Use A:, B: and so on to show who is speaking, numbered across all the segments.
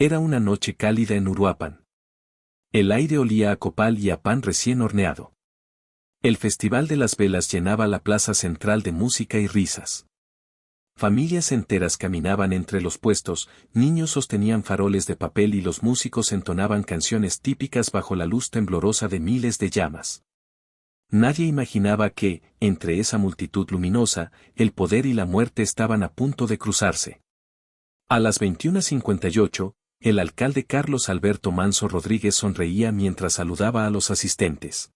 A: Era una noche cálida en Uruapan. El aire olía a copal y a pan recién horneado. El Festival de las Velas llenaba la plaza central de música y risas. Familias enteras caminaban entre los puestos, niños sostenían faroles de papel y los músicos entonaban canciones típicas bajo la luz temblorosa de miles de llamas. Nadie imaginaba que, entre esa multitud luminosa, el poder y la muerte estaban a punto de cruzarse. A las 21:58, el alcalde Carlos Alberto Manso Rodríguez sonreía mientras saludaba a los asistentes.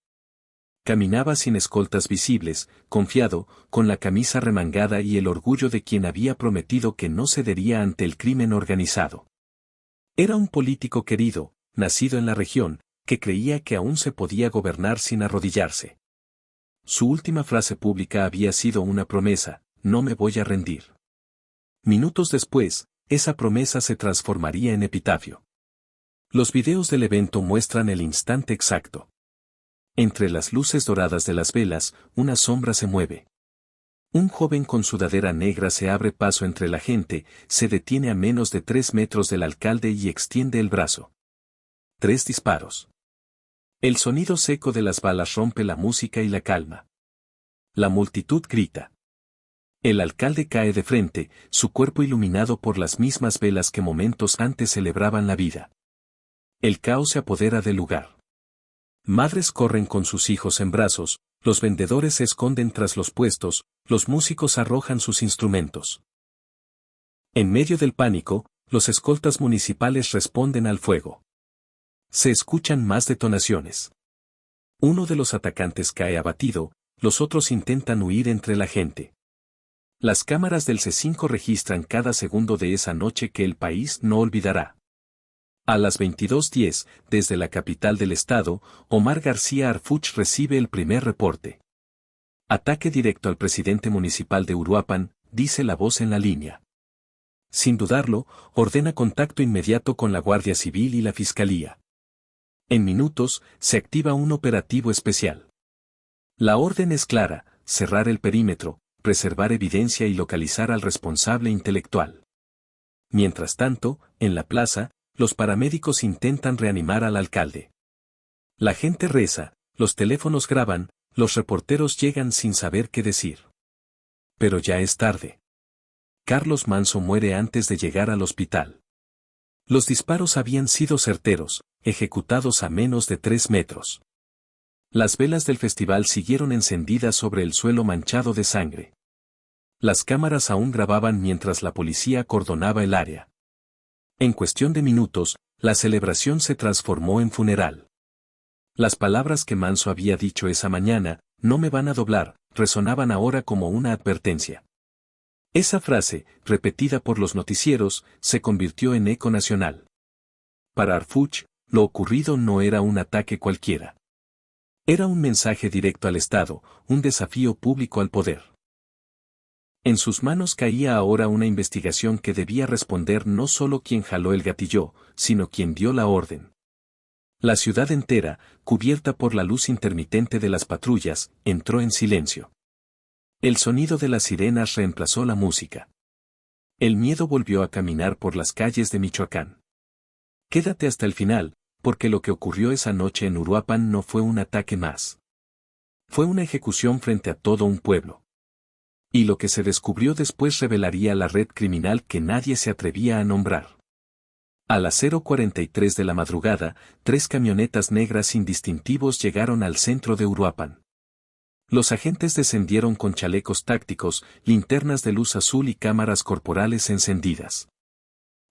A: Caminaba sin escoltas visibles, confiado, con la camisa remangada y el orgullo de quien había prometido que no cedería ante el crimen organizado. Era un político querido, nacido en la región, que creía que aún se podía gobernar sin arrodillarse. Su última frase pública había sido una promesa: no me voy a rendir. Minutos después, esa promesa se transformaría en epitafio. Los videos del evento muestran el instante exacto. Entre las luces doradas de las velas, una sombra se mueve. Un joven con sudadera negra se abre paso entre la gente, se detiene a menos de 3 metros del alcalde y extiende el brazo. 3 disparos. El sonido seco de las balas rompe la música y la calma. La multitud grita. El alcalde cae de frente, su cuerpo iluminado por las mismas velas que momentos antes celebraban la vida. El caos se apodera del lugar. Madres corren con sus hijos en brazos, los vendedores se esconden tras los puestos, los músicos arrojan sus instrumentos. En medio del pánico, los escoltas municipales responden al fuego. Se escuchan más detonaciones. Uno de los atacantes cae abatido, los otros intentan huir entre la gente. Las cámaras del C5 registran cada segundo de esa noche que el país no olvidará. A las 22:10, desde la capital del estado, Omar García Harfuch recibe el primer reporte. Ataque directo al presidente municipal de Uruapan, dice la voz en la línea. Sin dudarlo, ordena contacto inmediato con la Guardia Civil y la Fiscalía. En minutos, se activa un operativo especial. La orden es clara: cerrar el perímetro, preservar evidencia y localizar al responsable intelectual. Mientras tanto, en la plaza, los paramédicos intentan reanimar al alcalde. La gente reza, los teléfonos graban, los reporteros llegan sin saber qué decir. Pero ya es tarde. Carlos Manso muere antes de llegar al hospital. Los disparos habían sido certeros, ejecutados a menos de 3 metros. Las velas del festival siguieron encendidas sobre el suelo manchado de sangre. Las cámaras aún grababan mientras la policía acordonaba el área. En cuestión de minutos, la celebración se transformó en funeral. Las palabras que Manso había dicho esa mañana, no me van a doblar, resonaban ahora como una advertencia. Esa frase, repetida por los noticieros, se convirtió en eco nacional. Para Harfuch, lo ocurrido no era un ataque cualquiera. Era un mensaje directo al Estado, un desafío público al poder. En sus manos caía ahora una investigación que debía responder no solo quien jaló el gatillo, sino quien dio la orden. La ciudad entera, cubierta por la luz intermitente de las patrullas, entró en silencio. El sonido de las sirenas reemplazó la música. El miedo volvió a caminar por las calles de Michoacán. Quédate hasta el final, porque lo que ocurrió esa noche en Uruapan no fue un ataque más. Fue una ejecución frente a todo un pueblo. Y lo que se descubrió después revelaría la red criminal que nadie se atrevía a nombrar. A las 0:43 de la madrugada, 3 camionetas negras sin distintivos llegaron al centro de Uruapan. Los agentes descendieron con chalecos tácticos, linternas de luz azul y cámaras corporales encendidas.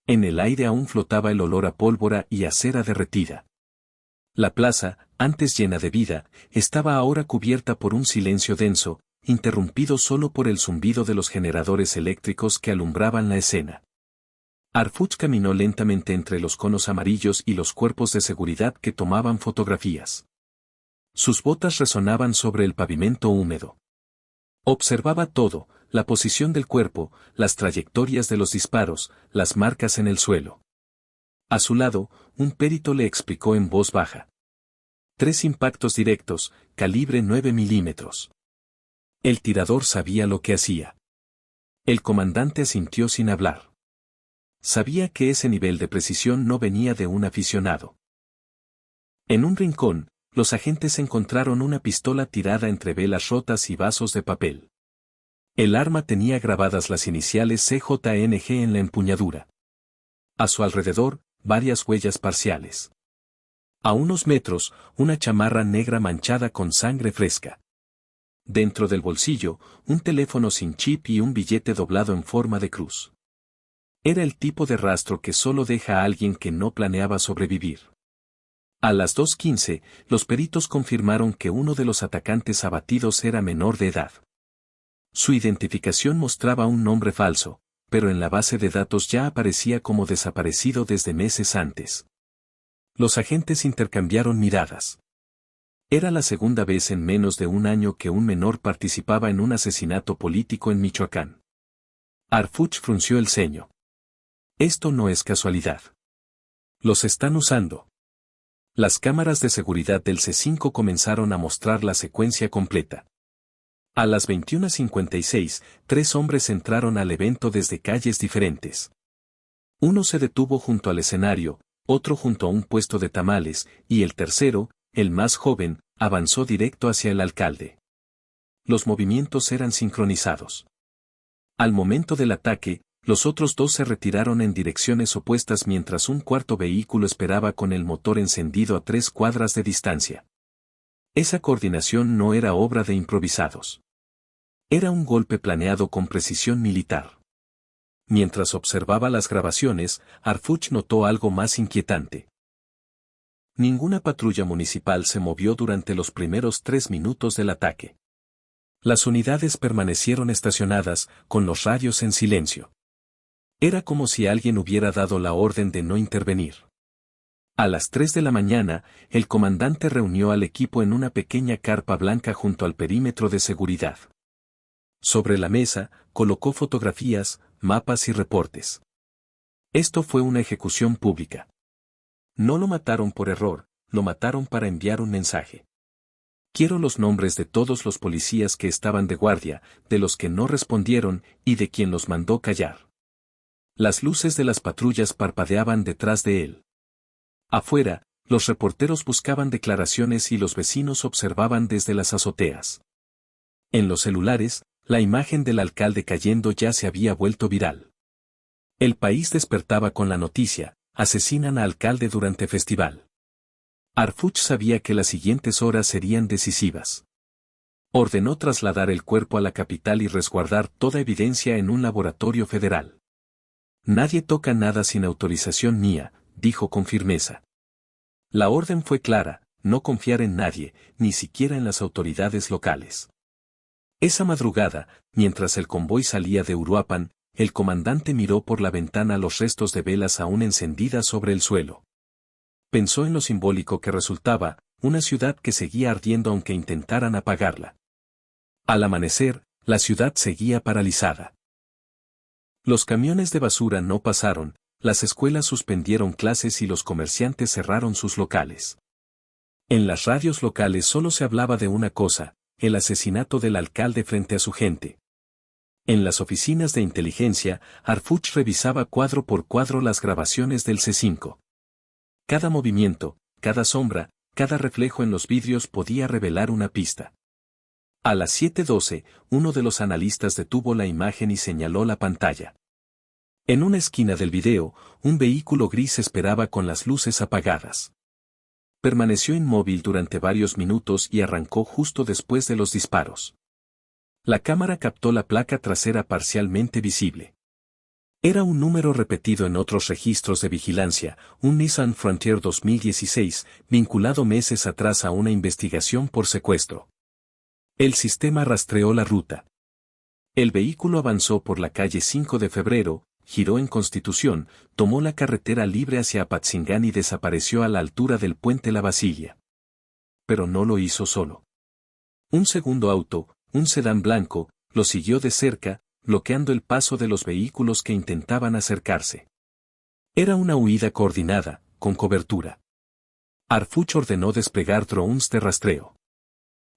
A: En el aire aún flotaba el olor a pólvora y a cera derretida. La plaza, antes llena de vida, estaba ahora cubierta por un silencio denso, interrumpido solo por el zumbido de los generadores eléctricos que alumbraban la escena. Harfuch caminó lentamente entre los conos amarillos y los cuerpos de seguridad que tomaban fotografías. Sus botas resonaban sobre el pavimento húmedo. Observaba todo: la posición del cuerpo, las trayectorias de los disparos, las marcas en el suelo. A su lado, un perito le explicó en voz baja. 3 impactos directos, calibre 9 milímetros. El tirador sabía lo que hacía. El comandante asintió sin hablar. Sabía que ese nivel de precisión no venía de un aficionado. En un rincón, los agentes encontraron una pistola tirada entre velas rotas y vasos de papel. El arma tenía grabadas las iniciales CJNG en la empuñadura. A su alrededor, varias huellas parciales. A unos metros, una chamarra negra manchada con sangre fresca. Dentro del bolsillo, un teléfono sin chip y un billete doblado en forma de cruz. Era el tipo de rastro que solo deja a alguien que no planeaba sobrevivir. A las 2:15, los peritos confirmaron que uno de los atacantes abatidos era menor de edad. Su identificación mostraba un nombre falso, pero en la base de datos ya aparecía como desaparecido desde meses antes. Los agentes intercambiaron miradas. Era la segunda vez en menos de un año que un menor participaba en un asesinato político en Michoacán. Harfuch frunció el ceño. Esto no es casualidad. Los están usando. Las cámaras de seguridad del C5 comenzaron a mostrar la secuencia completa. A las 21:56, 3 hombres entraron al evento desde calles diferentes. Uno se detuvo junto al escenario, otro junto a un puesto de tamales, y el tercero, el más joven, avanzó directo hacia el alcalde. Los movimientos eran sincronizados. Al momento del ataque, los otros 2 se retiraron en direcciones opuestas mientras un cuarto vehículo esperaba con el motor encendido a 3 cuadras de distancia. Esa coordinación no era obra de improvisados. Era un golpe planeado con precisión militar. Mientras observaba las grabaciones, Harfuch notó algo más inquietante. Ninguna patrulla municipal se movió durante los primeros 3 minutos del ataque. Las unidades permanecieron estacionadas, con los radios en silencio. Era como si alguien hubiera dado la orden de no intervenir. A las 3 de la mañana, el comandante reunió al equipo en una pequeña carpa blanca junto al perímetro de seguridad. Sobre la mesa, colocó fotografías, mapas y reportes. Esto fue una ejecución pública. No lo mataron por error, lo mataron para enviar un mensaje. Quiero los nombres de todos los policías que estaban de guardia, de los que no respondieron y de quien los mandó callar. Las luces de las patrullas parpadeaban detrás de él. Afuera, los reporteros buscaban declaraciones y los vecinos observaban desde las azoteas. En los celulares, la imagen del alcalde cayendo ya se había vuelto viral. El país despertaba con la noticia: asesinan a alcalde durante festival. Harfuch sabía que las siguientes horas serían decisivas. Ordenó trasladar el cuerpo a la capital y resguardar toda evidencia en un laboratorio federal. Nadie toca nada sin autorización mía, dijo con firmeza. La orden fue clara: no confiar en nadie, ni siquiera en las autoridades locales. Esa madrugada, mientras el convoy salía de Uruapan, el comandante miró por la ventana los restos de velas aún encendidas sobre el suelo. Pensó en lo simbólico que resultaba, una ciudad que seguía ardiendo aunque intentaran apagarla. Al amanecer, la ciudad seguía paralizada. Los camiones de basura no pasaron, las escuelas suspendieron clases y los comerciantes cerraron sus locales. En las radios locales solo se hablaba de una cosa: el asesinato del alcalde frente a su gente. En las oficinas de inteligencia, Harfuch revisaba cuadro por cuadro las grabaciones del C5. Cada movimiento, cada sombra, cada reflejo en los vidrios podía revelar una pista. A las 7:12, uno de los analistas detuvo la imagen y señaló la pantalla. En una esquina del video, un vehículo gris esperaba con las luces apagadas. Permaneció inmóvil durante varios minutos y arrancó justo después de los disparos. La cámara captó la placa trasera parcialmente visible. Era un número repetido en otros registros de vigilancia, un Nissan Frontier 2016, vinculado meses atrás a una investigación por secuestro. El sistema rastreó la ruta. El vehículo avanzó por la calle 5 de Febrero, giró en Constitución, tomó la carretera libre hacia Apatzingán y desapareció a la altura del puente La Basilia. Pero no lo hizo solo. Un segundo auto, un sedán blanco, lo siguió de cerca, bloqueando el paso de los vehículos que intentaban acercarse. Era una huida coordinada, con cobertura. Harfuch ordenó desplegar drones de rastreo.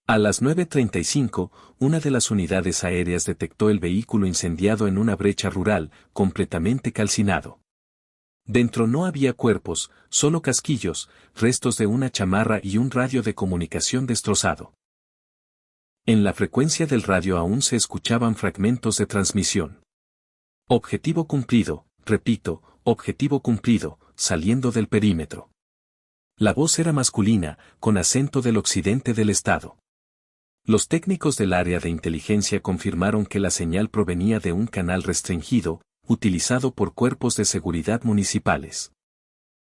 A: A las 9:35, una de las unidades aéreas detectó el vehículo incendiado en una brecha rural, completamente calcinado. Dentro no había cuerpos, solo casquillos, restos de una chamarra y un radio de comunicación destrozado. En la frecuencia del radio aún se escuchaban fragmentos de transmisión. Objetivo cumplido, repito, objetivo cumplido, saliendo del perímetro. La voz era masculina, con acento del occidente del estado. Los técnicos del área de inteligencia confirmaron que la señal provenía de un canal restringido, utilizado por cuerpos de seguridad municipales.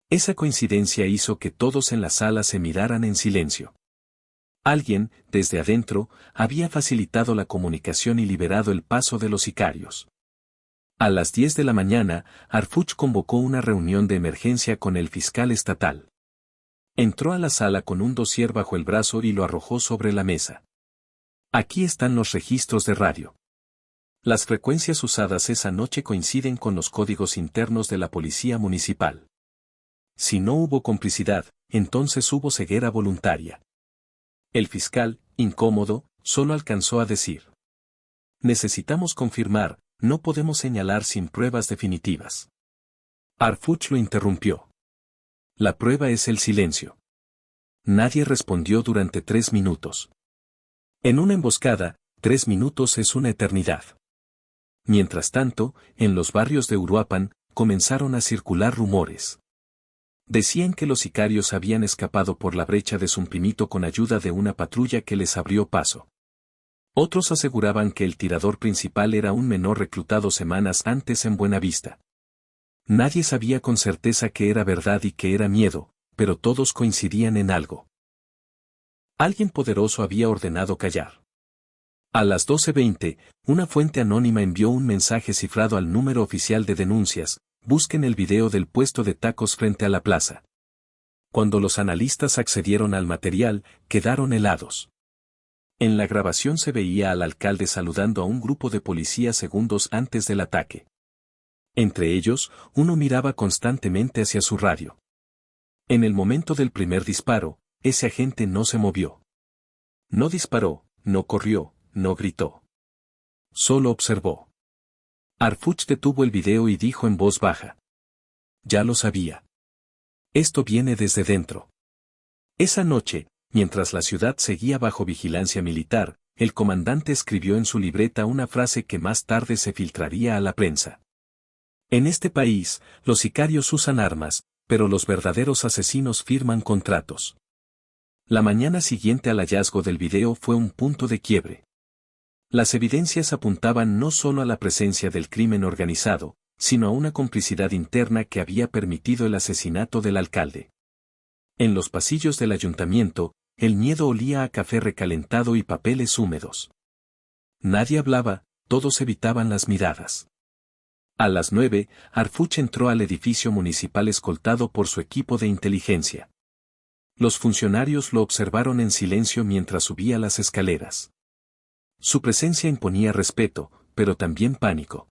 A: Esa coincidencia hizo que todos en la sala se miraran en silencio. Alguien, desde adentro, había facilitado la comunicación y liberado el paso de los sicarios. A las 10 de la mañana, Harfuch convocó una reunión de emergencia con el fiscal estatal. Entró a la sala con un dossier bajo el brazo y lo arrojó sobre la mesa. Aquí están los registros de radio. Las frecuencias usadas esa noche coinciden con los códigos internos de la policía municipal. Si no hubo complicidad, entonces hubo ceguera voluntaria. El fiscal, incómodo, solo alcanzó a decir: necesitamos confirmar, no podemos señalar sin pruebas definitivas. Harfuch lo interrumpió. La prueba es el silencio. Nadie respondió durante 3 minutos. En una emboscada, 3 minutos es una eternidad. Mientras tanto, en los barrios de Uruapan, comenzaron a circular rumores. Decían que los sicarios habían escapado por la brecha de Zumpimito con ayuda de una patrulla que les abrió paso. Otros aseguraban que el tirador principal era un menor reclutado semanas antes en Buenavista. Nadie sabía con certeza que era verdad y que era miedo, pero todos coincidían en algo. Alguien poderoso había ordenado callar. A las 12:20, una fuente anónima envió un mensaje cifrado al número oficial de denuncias: busquen el video del puesto de tacos frente a la plaza. Cuando los analistas accedieron al material, quedaron helados. En la grabación se veía al alcalde saludando a un grupo de policías segundos antes del ataque. Entre ellos, uno miraba constantemente hacia su radio. En el momento del primer disparo, ese agente no se movió. No disparó, no corrió, no gritó. Solo observó. Harfuch detuvo el video y dijo en voz baja: ya lo sabía. Esto viene desde dentro. Esa noche, mientras la ciudad seguía bajo vigilancia militar, el comandante escribió en su libreta una frase que más tarde se filtraría a la prensa. En este país, los sicarios usan armas, pero los verdaderos asesinos firman contratos. La mañana siguiente al hallazgo del video fue un punto de quiebre. Las evidencias apuntaban no solo a la presencia del crimen organizado, sino a una complicidad interna que había permitido el asesinato del alcalde. En los pasillos del ayuntamiento, el miedo olía a café recalentado y papeles húmedos. Nadie hablaba, todos evitaban las miradas. A las 9, Harfuch entró al edificio municipal escoltado por su equipo de inteligencia. Los funcionarios lo observaron en silencio mientras subía las escaleras. Su presencia imponía respeto, pero también pánico.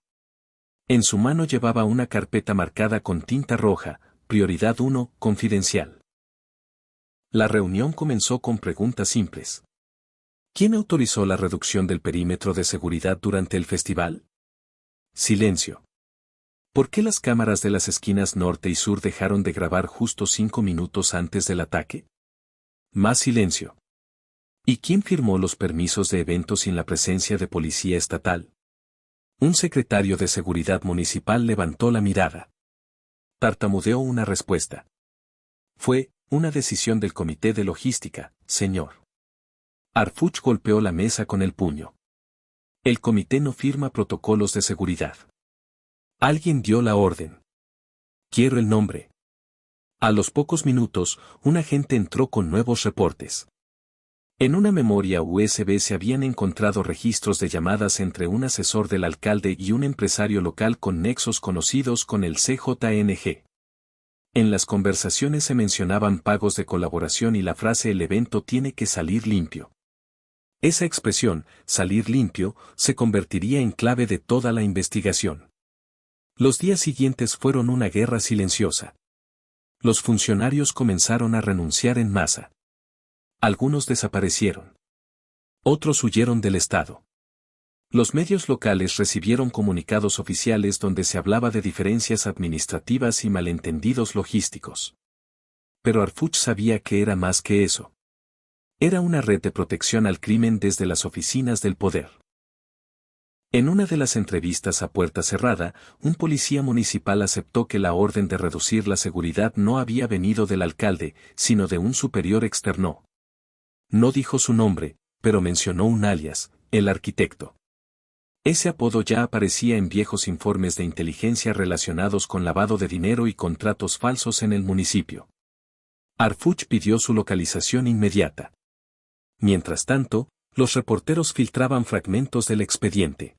A: En su mano llevaba una carpeta marcada con tinta roja: Prioridad 1, confidencial. La reunión comenzó con preguntas simples. ¿Quién autorizó la reducción del perímetro de seguridad durante el festival? Silencio. ¿Por qué las cámaras de las esquinas norte y sur dejaron de grabar justo 5 minutos antes del ataque? Más silencio. ¿Y quién firmó los permisos de evento sin la presencia de policía estatal? Un secretario de seguridad municipal levantó la mirada. Tartamudeó una respuesta. Fue una decisión del comité de logística, señor. Harfuch golpeó la mesa con el puño. El comité no firma protocolos de seguridad. Alguien dio la orden. Quiero el nombre. A los pocos minutos, un agente entró con nuevos reportes. En una memoria USB se habían encontrado registros de llamadas entre un asesor del alcalde y un empresario local con nexos conocidos con el CJNG. En las conversaciones se mencionaban pagos de colaboración y la frase "el evento tiene que salir limpio". Esa expresión, salir limpio, se convertiría en clave de toda la investigación. Los días siguientes fueron una guerra silenciosa. Los funcionarios comenzaron a renunciar en masa. Algunos desaparecieron. Otros huyeron del estado. Los medios locales recibieron comunicados oficiales donde se hablaba de diferencias administrativas y malentendidos logísticos. Pero Harfuch sabía que era más que eso. Era una red de protección al crimen desde las oficinas del poder. En una de las entrevistas a puerta cerrada, un policía municipal aceptó que la orden de reducir la seguridad no había venido del alcalde, sino de un superior externo. No dijo su nombre, pero mencionó un alias, el arquitecto. Ese apodo ya aparecía en viejos informes de inteligencia relacionados con lavado de dinero y contratos falsos en el municipio. Harfuch pidió su localización inmediata. Mientras tanto, los reporteros filtraban fragmentos del expediente.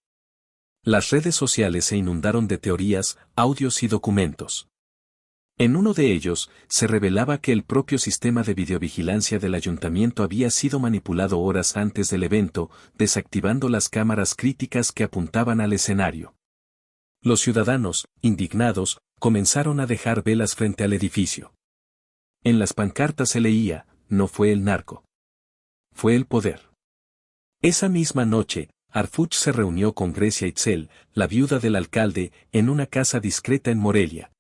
A: Las redes sociales se inundaron de teorías, audios y documentos. En uno de ellos, se revelaba que el propio sistema de videovigilancia del ayuntamiento había sido manipulado horas antes del evento, desactivando las cámaras críticas que apuntaban al escenario. Los ciudadanos, indignados, comenzaron a dejar velas frente al edificio. En las pancartas se leía, no fue el narco. Fue el poder. Esa misma noche, Harfuch se reunió con Grecia Itzel, la viuda del alcalde, en una casa discreta en Morelia.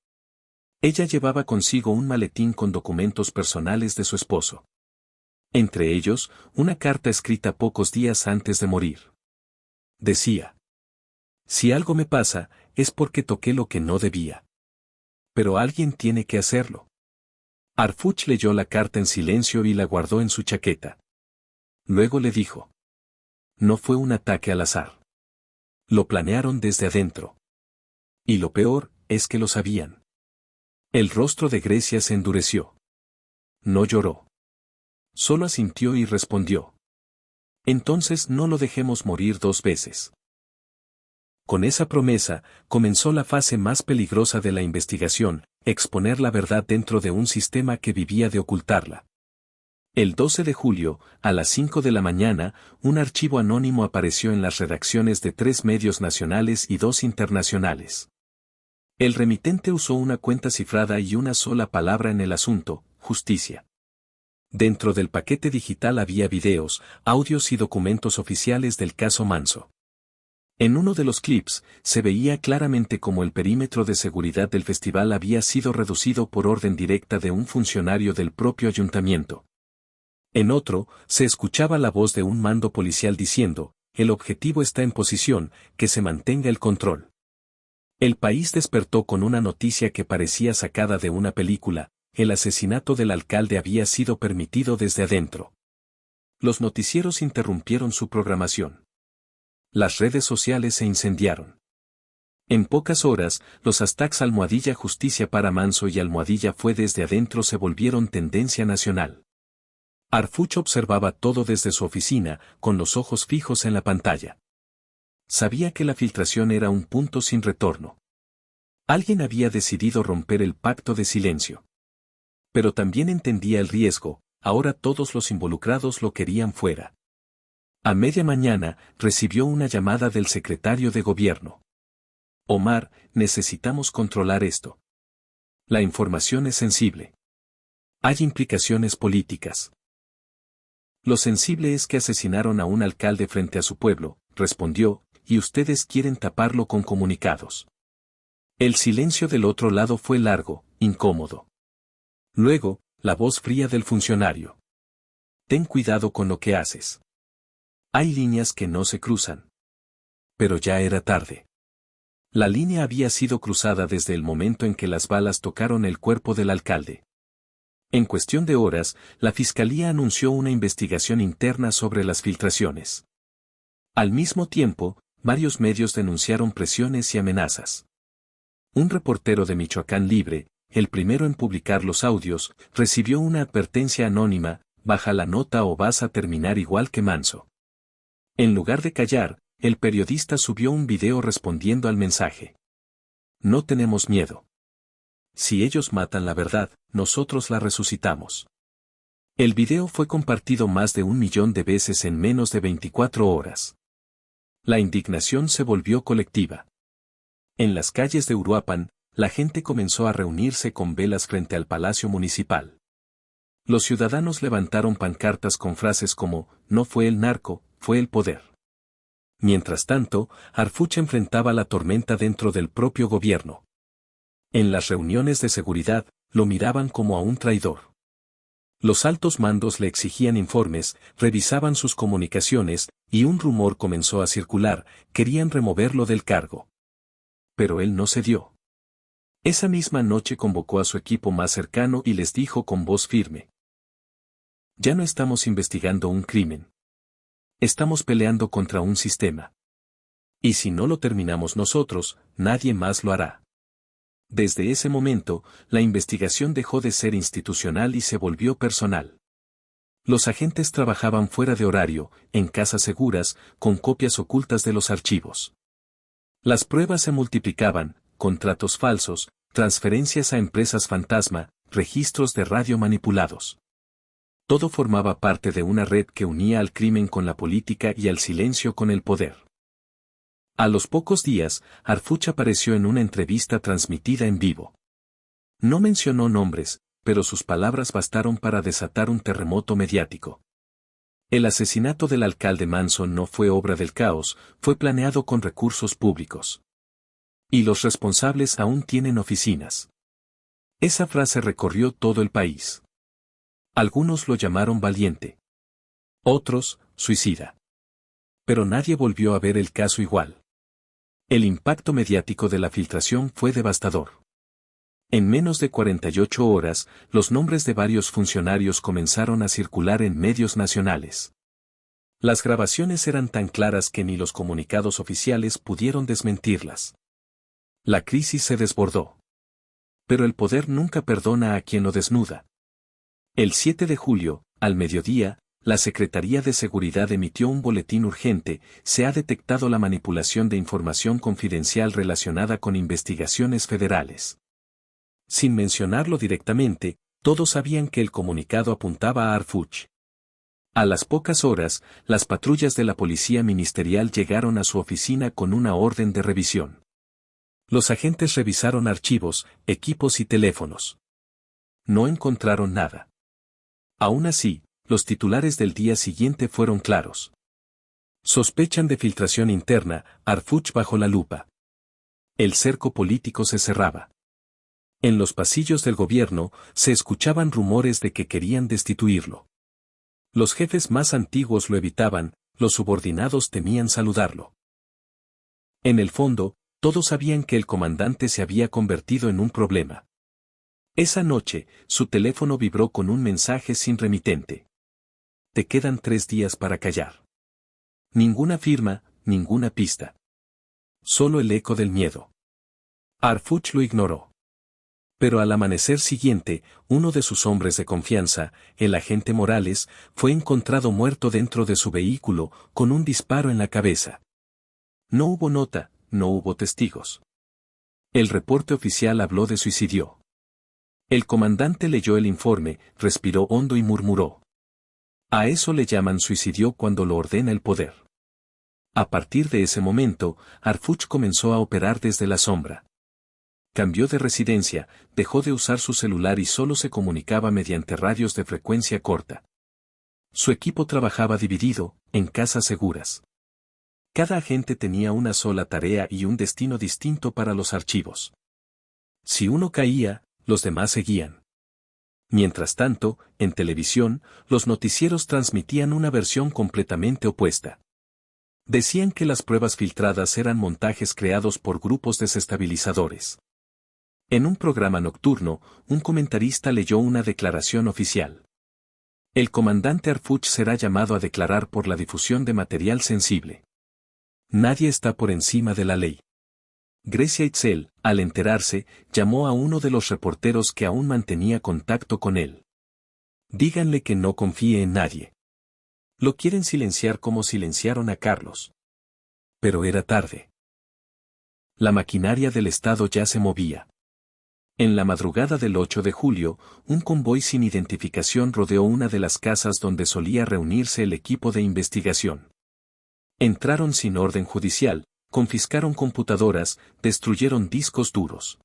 A: Ella llevaba consigo un maletín con documentos personales de su esposo. Entre ellos, una carta escrita pocos días antes de morir. Decía: si algo me pasa, es porque toqué lo que no debía. Pero alguien tiene que hacerlo. Harfuch leyó la carta en silencio y la guardó en su chaqueta. Luego le dijo: no fue un ataque al azar. Lo planearon desde adentro. Y lo peor, es que lo sabían. El rostro de Grecia se endureció. No lloró. Solo asintió y respondió: entonces no lo dejemos morir dos veces. Con esa promesa, comenzó la fase más peligrosa de la investigación, exponer la verdad dentro de un sistema que vivía de ocultarla. El 12 de julio, a las 5 de la mañana, un archivo anónimo apareció en las redacciones de 3 medios nacionales y 2 internacionales. El remitente usó una cuenta cifrada y una sola palabra en el asunto: justicia. Dentro del paquete digital había videos, audios y documentos oficiales del caso Manso. En uno de los clips, se veía claramente cómo el perímetro de seguridad del festival había sido reducido por orden directa de un funcionario del propio ayuntamiento. En otro, se escuchaba la voz de un mando policial diciendo: el objetivo está en posición, que se mantenga el control. El país despertó con una noticia que parecía sacada de una película: el asesinato del alcalde había sido permitido desde adentro. Los noticieros interrumpieron su programación. Las redes sociales se incendiaron. En pocas horas, los hashtags #justicia para Manso y #fue desde adentro se volvieron tendencia nacional. Harfuch observaba todo desde su oficina, con los ojos fijos en la pantalla. Sabía que la filtración era un punto sin retorno. Alguien había decidido romper el pacto de silencio. Pero también entendía el riesgo: ahora todos los involucrados lo querían fuera. A media mañana, recibió una llamada del secretario de gobierno. Omar, necesitamos controlar esto. La información es sensible. Hay implicaciones políticas. Lo sensible es que asesinaron a un alcalde frente a su pueblo, respondió, y ustedes quieren taparlo con comunicados. El silencio del otro lado fue largo, incómodo. Luego, la voz fría del funcionario: ten cuidado con lo que haces. Hay líneas que no se cruzan. Pero ya era tarde. La línea había sido cruzada desde el momento en que las balas tocaron el cuerpo del alcalde. En cuestión de horas, la fiscalía anunció una investigación interna sobre las filtraciones. Al mismo tiempo, varios medios denunciaron presiones y amenazas. Un reportero de Michoacán Libre, el primero en publicar los audios, recibió una advertencia anónima: baja la nota o vas a terminar igual que Manso. En lugar de callar, el periodista subió un video respondiendo al mensaje: no tenemos miedo. Si ellos matan la verdad, nosotros la resucitamos. El video fue compartido más de 1 millón de veces en menos de 24 horas. La indignación se volvió colectiva. En las calles de Uruapan, la gente comenzó a reunirse con velas frente al Palacio Municipal. Los ciudadanos levantaron pancartas con frases como: no fue el narco, fue el poder. Mientras tanto, Harfuch enfrentaba la tormenta dentro del propio gobierno. En las reuniones de seguridad, lo miraban como a un traidor. Los altos mandos le exigían informes, revisaban sus comunicaciones, y un rumor comenzó a circular: querían removerlo del cargo. Pero él no cedió. Esa misma noche convocó a su equipo más cercano y les dijo con voz firme: ya no estamos investigando un crimen. Estamos peleando contra un sistema. Y si no lo terminamos nosotros, nadie más lo hará. Desde ese momento, la investigación dejó de ser institucional y se volvió personal. Los agentes trabajaban fuera de horario, en casas seguras, con copias ocultas de los archivos. Las pruebas se multiplicaban: contratos falsos, transferencias a empresas fantasma, registros de radio manipulados. Todo formaba parte de una red que unía al crimen con la política y al silencio con el poder. A los pocos días, Harfuch apareció en una entrevista transmitida en vivo. No mencionó nombres, pero sus palabras bastaron para desatar un terremoto mediático. El asesinato del alcalde Manson no fue obra del caos, fue planeado con recursos públicos. Y los responsables aún tienen oficinas. Esa frase recorrió todo el país. Algunos lo llamaron valiente. Otros, suicida. Pero nadie volvió a ver el caso igual. El impacto mediático de la filtración fue devastador. En menos de 48 horas, los nombres de varios funcionarios comenzaron a circular en medios nacionales. Las grabaciones eran tan claras que ni los comunicados oficiales pudieron desmentirlas. La crisis se desbordó. Pero el poder nunca perdona a quien lo desnuda. El 7 de julio, al mediodía, la Secretaría de Seguridad emitió un boletín urgente: se ha detectado la manipulación de información confidencial relacionada con investigaciones federales. Sin mencionarlo directamente, todos sabían que el comunicado apuntaba a Harfuch. A las pocas horas, las patrullas de la policía ministerial llegaron a su oficina con una orden de revisión. Los agentes revisaron archivos, equipos y teléfonos. No encontraron nada. Aún así, los titulares del día siguiente fueron claros. Sospechan de filtración interna, Harfuch bajo la lupa. El cerco político se cerraba. En los pasillos del gobierno, se escuchaban rumores de que querían destituirlo. Los jefes más antiguos lo evitaban, los subordinados temían saludarlo. En el fondo, todos sabían que el comandante se había convertido en un problema. Esa noche, su teléfono vibró con un mensaje sin remitente. Te quedan 3 días para callar. Ninguna firma, ninguna pista. Solo el eco del miedo. Harfuch lo ignoró. Pero al amanecer siguiente, uno de sus hombres de confianza, el agente Morales, fue encontrado muerto dentro de su vehículo, con un disparo en la cabeza. No hubo nota, no hubo testigos. El reporte oficial habló de suicidio. El comandante leyó el informe, respiró hondo y murmuró: a eso le llaman suicidio cuando lo ordena el poder. A partir de ese momento, Harfuch comenzó a operar desde la sombra. Cambió de residencia, dejó de usar su celular y solo se comunicaba mediante radios de frecuencia corta. Su equipo trabajaba dividido, en casas seguras. Cada agente tenía una sola tarea y un destino distinto para los archivos. Si uno caía, los demás seguían. Mientras tanto, en televisión, los noticieros transmitían una versión completamente opuesta. Decían que las pruebas filtradas eran montajes creados por grupos desestabilizadores. En un programa nocturno, un comentarista leyó una declaración oficial. El comandante Harfuch será llamado a declarar por la difusión de material sensible. Nadie está por encima de la ley. Grecia Itzel, al enterarse, llamó a uno de los reporteros que aún mantenía contacto con él. Díganle que no confíe en nadie. Lo quieren silenciar como silenciaron a Carlos. Pero era tarde. La maquinaria del Estado ya se movía. En la madrugada del 8 de julio, un convoy sin identificación rodeó una de las casas donde solía reunirse el equipo de investigación. Entraron sin orden judicial, confiscaron computadoras, destruyeron discos duros.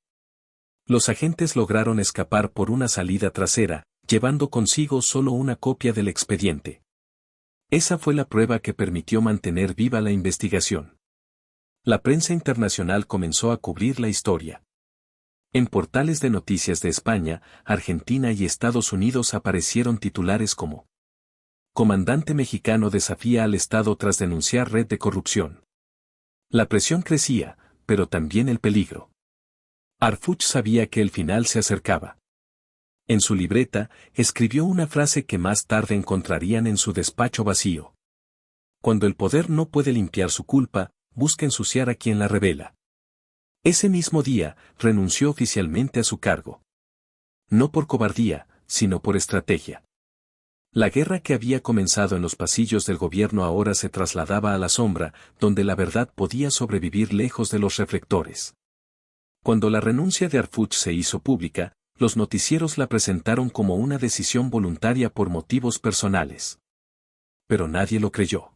A: Los agentes lograron escapar por una salida trasera, llevando consigo solo una copia del expediente. Esa fue la prueba que permitió mantener viva la investigación. La prensa internacional comenzó a cubrir la historia. En portales de noticias de España, Argentina y Estados Unidos aparecieron titulares como Comandante mexicano desafía al Estado tras denunciar red de corrupción. La presión crecía, pero también el peligro. Harfuch sabía que el final se acercaba. En su libreta, escribió una frase que más tarde encontrarían en su despacho vacío. Cuando el poder no puede limpiar su culpa, busca ensuciar a quien la revela. Ese mismo día, renunció oficialmente a su cargo. No por cobardía, sino por estrategia. La guerra que había comenzado en los pasillos del gobierno ahora se trasladaba a la sombra, donde la verdad podía sobrevivir lejos de los reflectores. Cuando la renuncia de Harfuch se hizo pública, los noticieros la presentaron como una decisión voluntaria por motivos personales. Pero nadie lo creyó.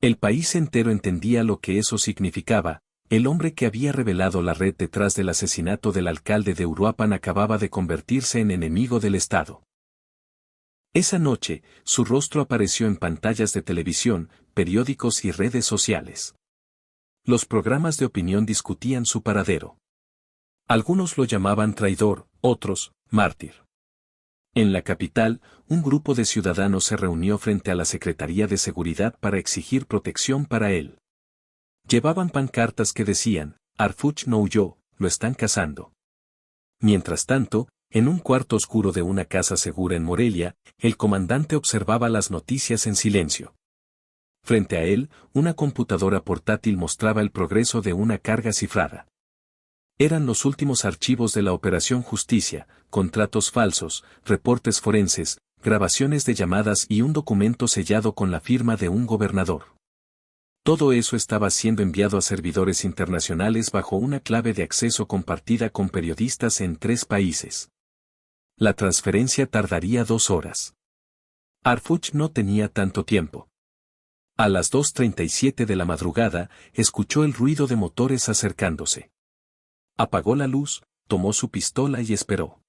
A: El país entero entendía lo que eso significaba. El hombre que había revelado la red detrás del asesinato del alcalde de Uruapan acababa de convertirse en enemigo del Estado. Esa noche, su rostro apareció en pantallas de televisión, periódicos y redes sociales. Los programas de opinión discutían su paradero. Algunos lo llamaban traidor, otros, mártir. En la capital, un grupo de ciudadanos se reunió frente a la Secretaría de Seguridad para exigir protección para él. Llevaban pancartas que decían, Harfuch no huyó, lo están cazando. Mientras tanto, en un cuarto oscuro de una casa segura en Morelia, el comandante observaba las noticias en silencio. Frente a él, una computadora portátil mostraba el progreso de una carga cifrada. Eran los últimos archivos de la Operación Justicia, contratos falsos, reportes forenses, grabaciones de llamadas y un documento sellado con la firma de un gobernador. Todo eso estaba siendo enviado a servidores internacionales bajo una clave de acceso compartida con periodistas en 3 países. La transferencia tardaría 2 horas. Harfuch no tenía tanto tiempo. A las 2:37 de la madrugada, escuchó el ruido de motores acercándose. Apagó la luz, tomó su pistola y esperó.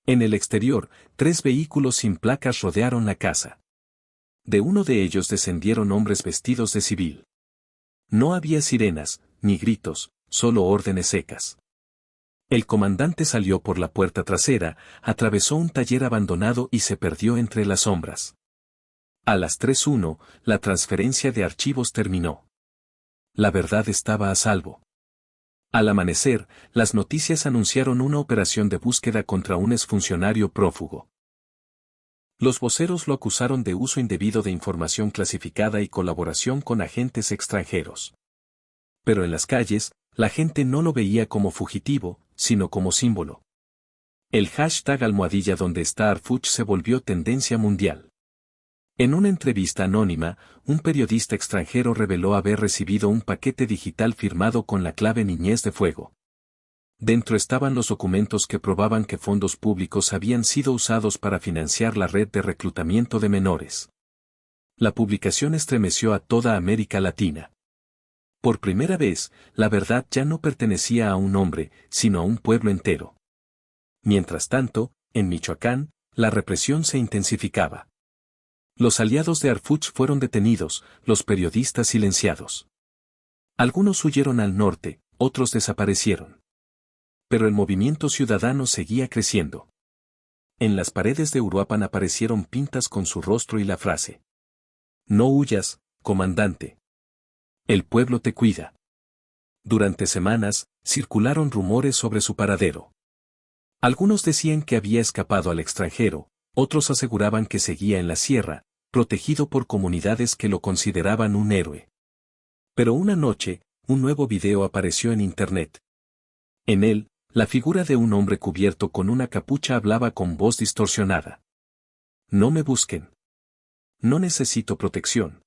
A: En el exterior, 3 vehículos sin placas rodearon la casa. De uno de ellos descendieron hombres vestidos de civil. No había sirenas, ni gritos, solo órdenes secas. El comandante salió por la puerta trasera, atravesó un taller abandonado y se perdió entre las sombras. A las 3:01, la transferencia de archivos terminó. La verdad estaba a salvo. Al amanecer, las noticias anunciaron una operación de búsqueda contra un exfuncionario prófugo. Los voceros lo acusaron de uso indebido de información clasificada y colaboración con agentes extranjeros. Pero en las calles, la gente no lo veía como fugitivo, sino como símbolo. El hashtag almohadilla donde está Harfuch se volvió tendencia mundial. En una entrevista anónima, un periodista extranjero reveló haber recibido un paquete digital firmado con la clave Niñez de Fuego. Dentro estaban los documentos que probaban que fondos públicos habían sido usados para financiar la red de reclutamiento de menores. La publicación estremeció a toda América Latina. Por primera vez, la verdad ya no pertenecía a un hombre, sino a un pueblo entero. Mientras tanto, en Michoacán, la represión se intensificaba. Los aliados de Harfuch fueron detenidos, los periodistas silenciados. Algunos huyeron al norte, otros desaparecieron. Pero el movimiento ciudadano seguía creciendo. En las paredes de Uruapan aparecieron pintas con su rostro y la frase: No huyas, comandante. El pueblo te cuida. Durante semanas, circularon rumores sobre su paradero. Algunos decían que había escapado al extranjero, otros aseguraban que seguía en la sierra, protegido por comunidades que lo consideraban un héroe. Pero una noche, un nuevo video apareció en internet. En él, la figura de un hombre cubierto con una capucha hablaba con voz distorsionada. No me busquen. No necesito protección.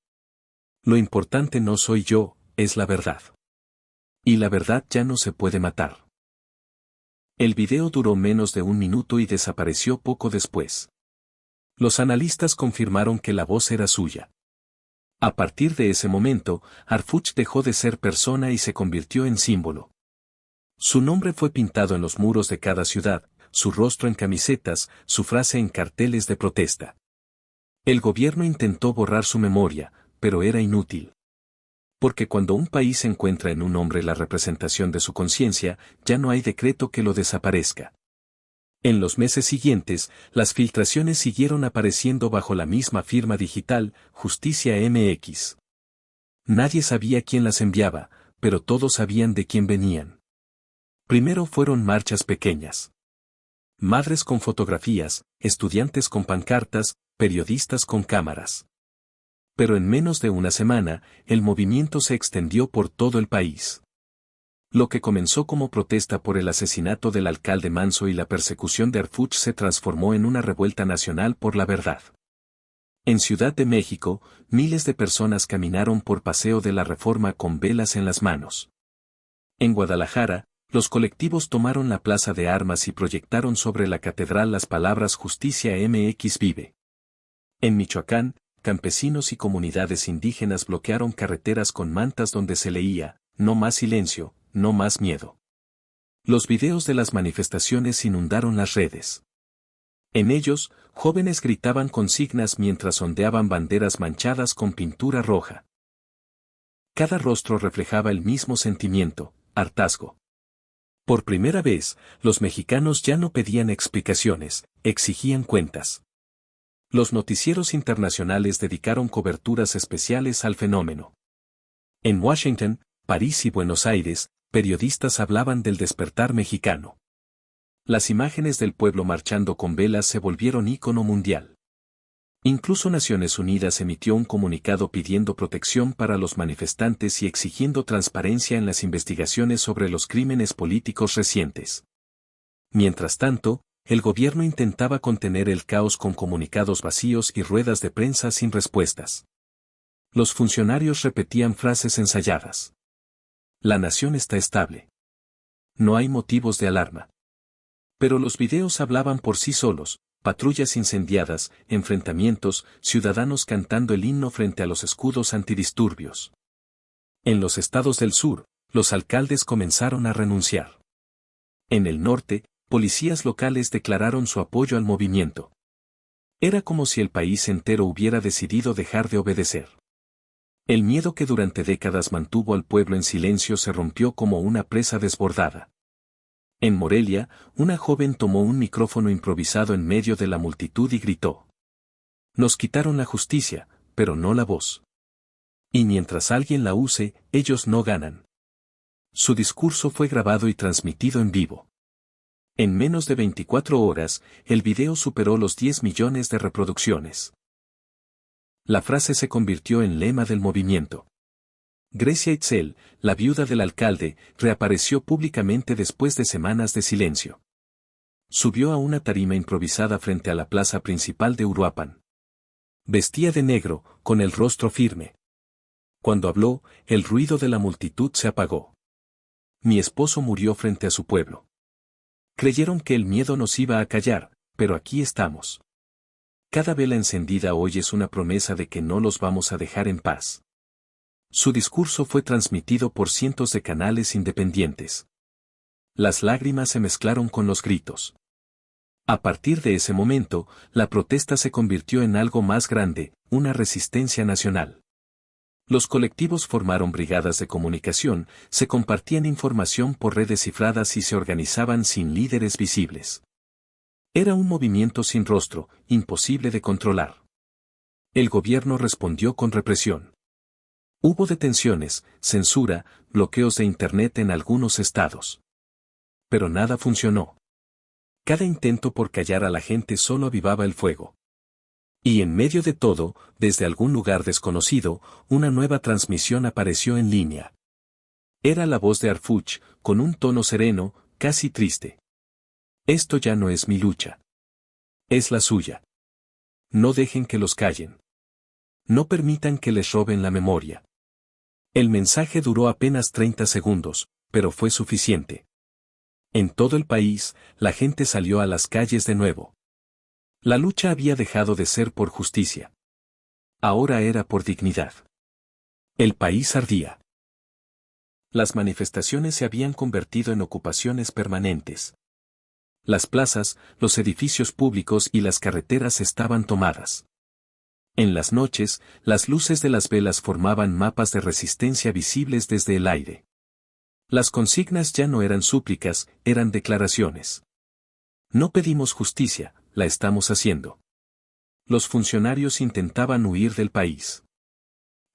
A: Lo importante no soy yo, es la verdad. Y la verdad ya no se puede matar. El video duró menos de 1 minuto y desapareció poco después. Los analistas confirmaron que la voz era suya. A partir de ese momento, Harfuch dejó de ser persona y se convirtió en símbolo. Su nombre fue pintado en los muros de cada ciudad, su rostro en camisetas, su frase en carteles de protesta. El gobierno intentó borrar su memoria, pero era inútil. Porque cuando un país encuentra en un hombre la representación de su conciencia, ya no hay decreto que lo desaparezca. En los meses siguientes, las filtraciones siguieron apareciendo bajo la misma firma digital, Justicia MX. Nadie sabía quién las enviaba, pero todos sabían de quién venían. Primero fueron marchas pequeñas. Madres con fotografías, estudiantes con pancartas, periodistas con cámaras. Pero en menos de una semana, el movimiento se extendió por todo el país. Lo que comenzó como protesta por el asesinato del alcalde Manso y la persecución de Arfuch se transformó en una revuelta nacional por la verdad. En Ciudad de México, miles de personas caminaron por Paseo de la Reforma con velas en las manos. En Guadalajara, los colectivos tomaron la Plaza de Armas y proyectaron sobre la catedral las palabras Justicia MX vive. En Michoacán, campesinos y comunidades indígenas bloquearon carreteras con mantas donde se leía, no más silencio, no más miedo. Los videos de las manifestaciones inundaron las redes. En ellos, jóvenes gritaban consignas mientras ondeaban banderas manchadas con pintura roja. Cada rostro reflejaba el mismo sentimiento, hartazgo. Por primera vez, los mexicanos ya no pedían explicaciones, exigían cuentas. Los noticieros internacionales dedicaron coberturas especiales al fenómeno. En Washington, París y Buenos Aires, periodistas hablaban del despertar mexicano. Las imágenes del pueblo marchando con velas se volvieron ícono mundial. Incluso Naciones Unidas emitió un comunicado pidiendo protección para los manifestantes y exigiendo transparencia en las investigaciones sobre los crímenes políticos recientes. Mientras tanto, el gobierno intentaba contener el caos con comunicados vacíos y ruedas de prensa sin respuestas. Los funcionarios repetían frases ensayadas. La nación está estable. No hay motivos de alarma. Pero los videos hablaban por sí solos, patrullas incendiadas, enfrentamientos, ciudadanos cantando el himno frente a los escudos antidisturbios. En los estados del sur, los alcaldes comenzaron a renunciar. En el norte, policías locales declararon su apoyo al movimiento. Era como si el país entero hubiera decidido dejar de obedecer. El miedo que durante décadas mantuvo al pueblo en silencio se rompió como una presa desbordada. En Morelia, una joven tomó un micrófono improvisado en medio de la multitud y gritó: "Nos quitaron la justicia, pero no la voz. Y mientras alguien la use, ellos no ganan". Su discurso fue grabado y transmitido en vivo. En menos de 24 horas, el video superó los 10 millones de reproducciones. La frase se convirtió en lema del movimiento. Grecia Itzel, la viuda del alcalde, reapareció públicamente después de semanas de silencio. Subió a una tarima improvisada frente a la plaza principal de Uruapan. Vestía de negro, con el rostro firme. Cuando habló, el ruido de la multitud se apagó. Mi esposo murió frente a su pueblo. Creyeron que el miedo nos iba a callar, pero aquí estamos. Cada vela encendida hoy es una promesa de que no los vamos a dejar en paz. Su discurso fue transmitido por cientos de canales independientes. Las lágrimas se mezclaron con los gritos. A partir de ese momento, la protesta se convirtió en algo más grande, una resistencia nacional. Los colectivos formaron brigadas de comunicación, se compartían información por redes cifradas y se organizaban sin líderes visibles. Era un movimiento sin rostro, imposible de controlar. El gobierno respondió con represión. Hubo detenciones, censura, bloqueos de Internet en algunos estados. Pero nada funcionó. Cada intento por callar a la gente solo avivaba el fuego. Y en medio de todo, desde algún lugar desconocido, una nueva transmisión apareció en línea. Era la voz de Arfuch, con un tono sereno, casi triste. Esto ya no es mi lucha. Es la suya. No dejen que los callen. No permitan que les roben la memoria. El mensaje duró apenas 30 segundos, pero fue suficiente. En todo el país, la gente salió a las calles de nuevo. La lucha había dejado de ser por justicia. Ahora era por dignidad. El país ardía. Las manifestaciones se habían convertido en ocupaciones permanentes. Las plazas, los edificios públicos y las carreteras estaban tomadas. En las noches, las luces de las velas formaban mapas de resistencia visibles desde el aire. Las consignas ya no eran súplicas, eran declaraciones. No pedimos justicia, la estamos haciendo. Los funcionarios intentaban huir del país.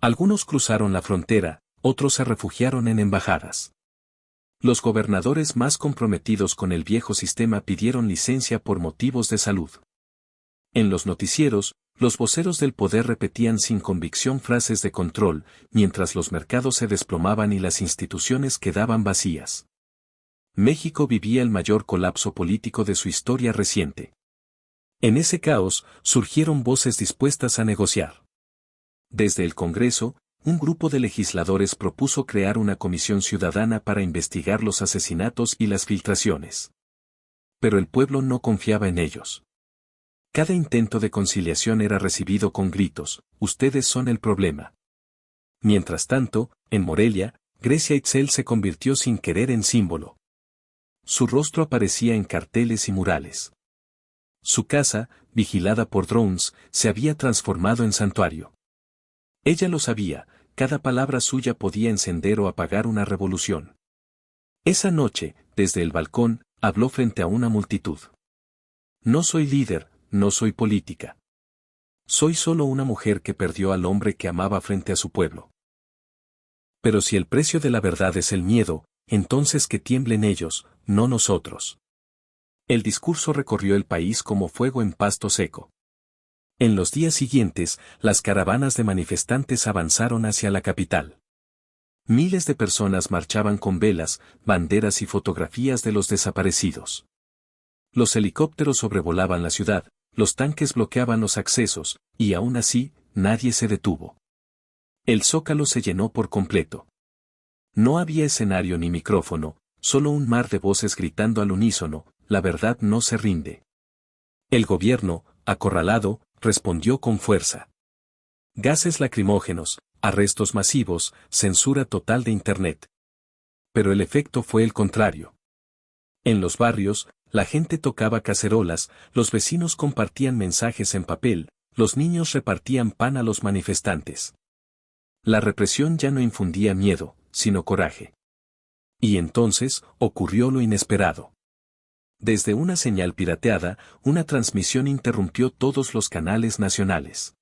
A: Algunos cruzaron la frontera, otros se refugiaron en embajadas. Los gobernadores más comprometidos con el viejo sistema pidieron licencia por motivos de salud. En los noticieros, los voceros del poder repetían sin convicción frases de control, mientras los mercados se desplomaban y las instituciones quedaban vacías. México vivía el mayor colapso político de su historia reciente. En ese caos, surgieron voces dispuestas a negociar. Desde el Congreso, un grupo de legisladores propuso crear una comisión ciudadana para investigar los asesinatos y las filtraciones. Pero el pueblo no confiaba en ellos. Cada intento de conciliación era recibido con gritos: ustedes son el problema. Mientras tanto, en Morelia, Grecia Itzel se convirtió sin querer en símbolo. Su rostro aparecía en carteles y murales. Su casa, vigilada por drones, se había transformado en santuario. Ella lo sabía, cada palabra suya podía encender o apagar una revolución. Esa noche, desde el balcón, habló frente a una multitud. No soy líder, no soy política. Soy solo una mujer que perdió al hombre que amaba frente a su pueblo. Pero si el precio de la verdad es el miedo, entonces que tiemblen ellos, no nosotros. El discurso recorrió el país como fuego en pasto seco. En los días siguientes, las caravanas de manifestantes avanzaron hacia la capital. Miles de personas marchaban con velas, banderas y fotografías de los desaparecidos. Los helicópteros sobrevolaban la ciudad, los tanques bloqueaban los accesos, y aún así, nadie se detuvo. El zócalo se llenó por completo. No había escenario ni micrófono, solo un mar de voces gritando al unísono: la verdad no se rinde. El gobierno, acorralado, respondió con fuerza. Gases lacrimógenos, arrestos masivos, censura total de Internet. Pero el efecto fue el contrario. En los barrios, la gente tocaba cacerolas, los vecinos compartían mensajes en papel, los niños repartían pan a los manifestantes. La represión ya no infundía miedo, sino coraje. Y entonces, ocurrió lo inesperado. Desde una señal pirateada, una transmisión interrumpió todos los canales nacionales.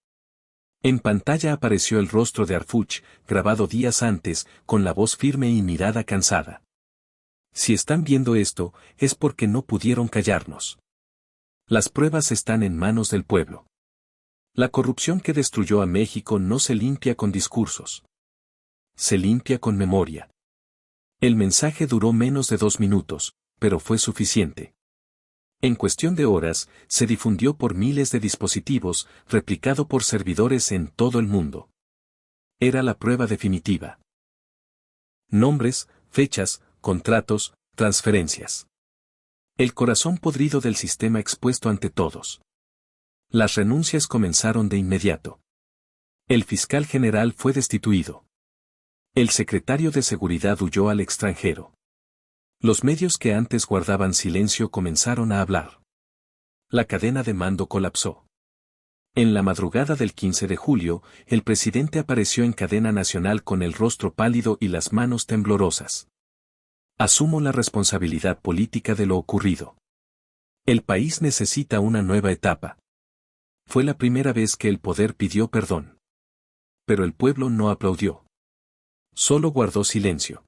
A: En pantalla apareció el rostro de Arfuch, grabado días antes, con la voz firme y mirada cansada. Si están viendo esto, es porque no pudieron callarnos. Las pruebas están en manos del pueblo. La corrupción que destruyó a México no se limpia con discursos. Se limpia con memoria. El mensaje duró menos de 2 minutos, pero fue suficiente. En cuestión de horas, se difundió por miles de dispositivos, replicado por servidores en todo el mundo. Era la prueba definitiva. Nombres, fechas, contratos, transferencias. El corazón podrido del sistema expuesto ante todos. Las renuncias comenzaron de inmediato. El fiscal general fue destituido. El secretario de Seguridad huyó al extranjero. Los medios que antes guardaban silencio comenzaron a hablar. La cadena de mando colapsó. En la madrugada del 15 de julio, el presidente apareció en cadena nacional con el rostro pálido y las manos temblorosas. Asumo la responsabilidad política de lo ocurrido. El país necesita una nueva etapa. Fue la primera vez que el poder pidió perdón. Pero el pueblo no aplaudió. Solo guardó silencio.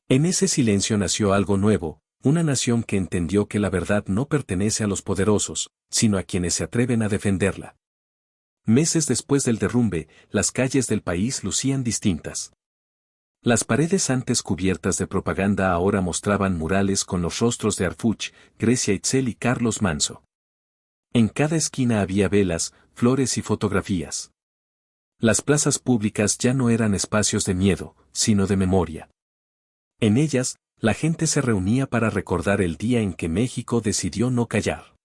A: En ese silencio nació algo nuevo, una nación que entendió que la verdad no pertenece a los poderosos, sino a quienes se atreven a defenderla. Meses después del derrumbe, las calles del país lucían distintas. Las paredes antes cubiertas de propaganda ahora mostraban murales con los rostros de Arfuch, Grecia Itzel y Carlos Manso. En cada esquina había velas, flores y fotografías. Las plazas públicas ya no eran espacios de miedo, sino de memoria. En ellas, la gente se reunía para recordar el día en que México decidió no callar.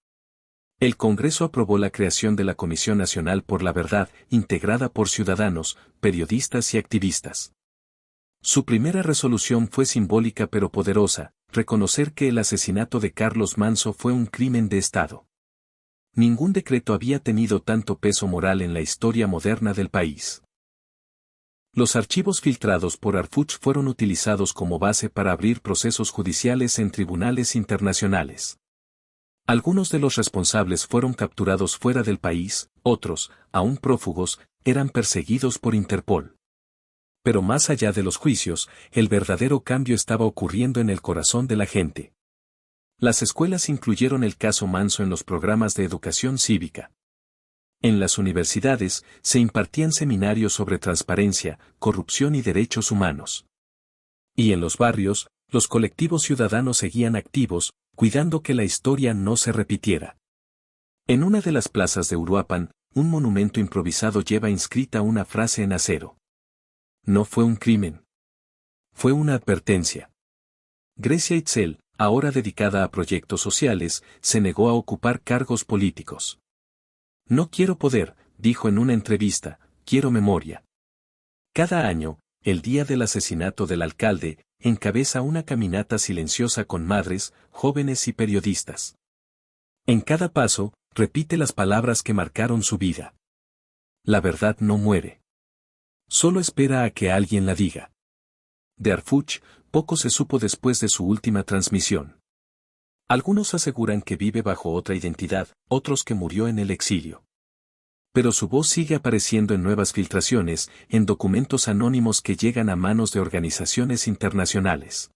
A: El Congreso aprobó la creación de la Comisión Nacional por la Verdad, integrada por ciudadanos, periodistas y activistas. Su primera resolución fue simbólica pero poderosa: reconocer que el asesinato de Carlos Manso fue un crimen de Estado. Ningún decreto había tenido tanto peso moral en la historia moderna del país. Los archivos filtrados por Harfuch fueron utilizados como base para abrir procesos judiciales en tribunales internacionales. Algunos de los responsables fueron capturados fuera del país, otros, aún prófugos, eran perseguidos por Interpol. Pero más allá de los juicios, el verdadero cambio estaba ocurriendo en el corazón de la gente. Las escuelas incluyeron el caso Manso en los programas de educación cívica. En las universidades, se impartían seminarios sobre transparencia, corrupción y derechos humanos. Y en los barrios, los colectivos ciudadanos seguían activos, cuidando que la historia no se repitiera. En una de las plazas de Uruapan, un monumento improvisado lleva inscrita una frase en acero. No fue un crimen. Fue una advertencia. Grecia Itzel, ahora dedicada a proyectos sociales, se negó a ocupar cargos políticos. No quiero poder, dijo en una entrevista, quiero memoria. Cada año, el día del asesinato del alcalde, encabeza una caminata silenciosa con madres, jóvenes y periodistas. En cada paso, repite las palabras que marcaron su vida. La verdad no muere. Solo espera a que alguien la diga. De Harfuch, poco se supo después de su última transmisión. Algunos aseguran que vive bajo otra identidad, otros que murió en el exilio. Pero su voz sigue apareciendo en nuevas filtraciones, en documentos anónimos que llegan a manos de organizaciones internacionales.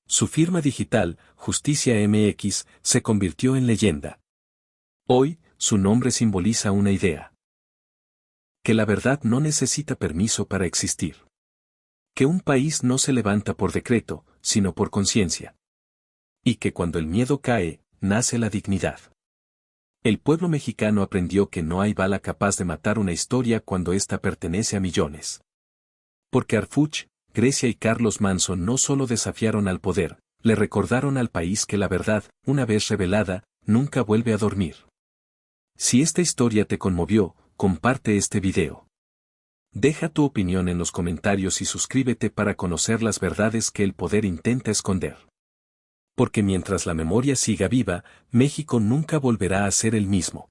A: Su firma digital, Justicia MX, se convirtió en leyenda. Hoy, su nombre simboliza una idea. Que la verdad no necesita permiso para existir. Que un país no se levanta por decreto, sino por conciencia. Y que cuando el miedo cae, nace la dignidad. El pueblo mexicano aprendió que no hay bala capaz de matar una historia cuando ésta pertenece a millones. Porque Harfuch, Grecia y Carlos Manso no solo desafiaron al poder, le recordaron al país que la verdad, una vez revelada, nunca vuelve a dormir. Si esta historia te conmovió, comparte este video. Deja tu opinión en los comentarios y suscríbete para conocer las verdades que el poder intenta esconder. Porque mientras la memoria siga viva, México nunca volverá a ser el mismo.